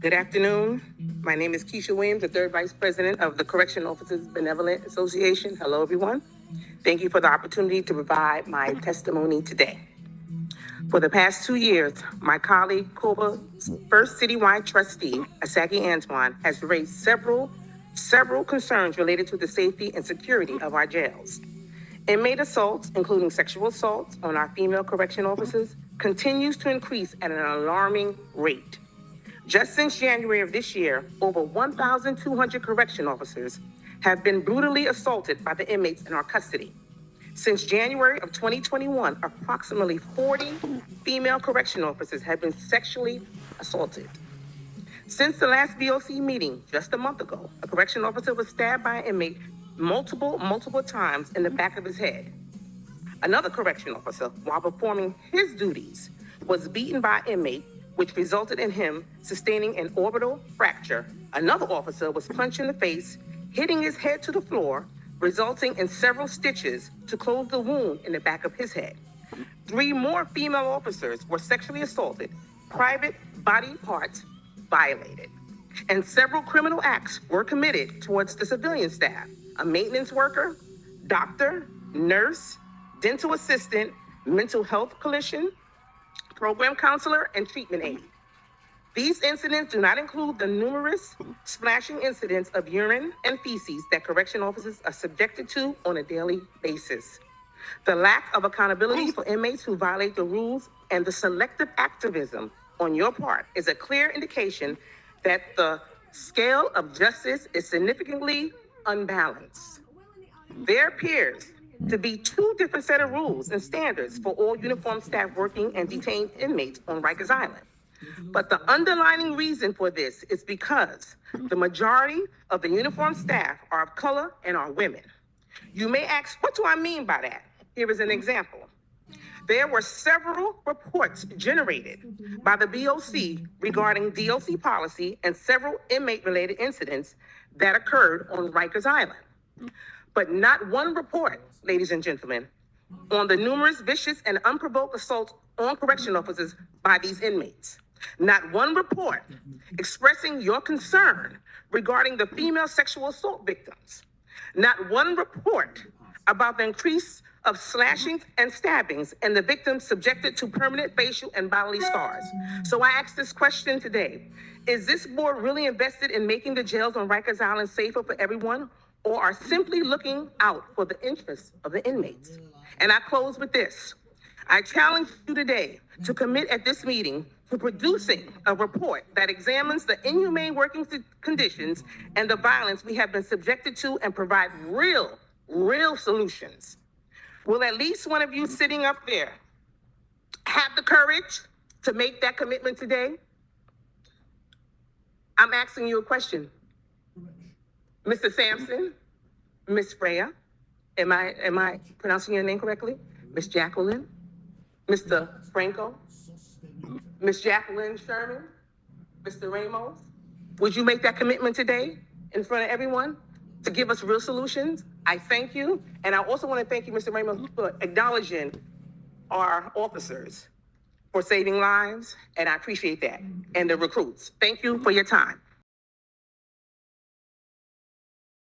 Good afternoon. My name is Keisha Williams, the third vice president of the Correctional Officers Benevolent Association. Hello, everyone. Thank you for the opportunity to provide my testimony today. For the past 2 years, my colleague, COBA's first citywide trustee, Asaki Antoine, has raised several concerns related to the safety and security of our jails. Inmate assaults, including sexual assaults on our female correction officers, continues to increase at an alarming rate. Just since January of this year, over 1,200 correction officers have been brutally assaulted by the inmates in our custody. Since January of 2021, approximately 40 female correction officers have been sexually assaulted. Since the last BOC meeting just a month ago, a correction officer was stabbed by an inmate multiple times in the back of his head. Another correction officer, while performing his duties, was beaten by an inmate, which resulted in him sustaining an orbital fracture. Another officer was punched in the face, hitting his head to the floor, resulting in several stitches to close the wound in the back of his head. 3 more female officers were sexually assaulted, private body parts violated, and several criminal acts were committed towards the civilian staff, a maintenance worker, doctor, nurse, dental assistant, mental health clinician, program counselor, and treatment aide. These incidents do not include the numerous splashing incidents of urine and feces that correction officers are subjected to on a daily basis. The lack of accountability for inmates who violate the rules and the selective activism on your part is a clear indication that the scale of justice is significantly unbalanced. There appears to be 2 different set of rules and standards for all uniformed staff working and detained inmates on Rikers Island. But the underlying reason for this is because the majority of the uniformed staff are of color and are women. You may ask, what do I mean by that? Here is an example. There were several reports generated by the BOC regarding DOC policy and several inmate-related incidents that occurred on Rikers Island. But not one report, ladies and gentlemen, on the numerous vicious and unprovoked assaults on correction officers by these inmates. Not one report expressing your concern regarding the female sexual assault victims. Not one report about the increase of slashings and stabbings and the victims subjected to permanent facial and bodily scars. So I ask this question today. Is this board really invested in making the jails on Rikers Island safer for everyone, or are simply looking out for the interests of the inmates? And I close with this. I challenge you today to commit at this meeting to producing a report that examines the inhumane working conditions and the violence we have been subjected to and provide real solutions. Will at least one of you sitting up there have the courage to make that commitment today? I'm asking you a question. Mr. Sampson, Miss Freya, am I pronouncing your name correctly? Miss Jacqueline, Mr. Franco, Miss Jacqueline Sherman, Mr. Ramos, would you make that commitment today in front of everyone to give us real solutions? I thank you. And I also want to thank you, Mr. Ramos, for acknowledging our officers for saving lives. And I appreciate that. And the recruits. Thank you for your time.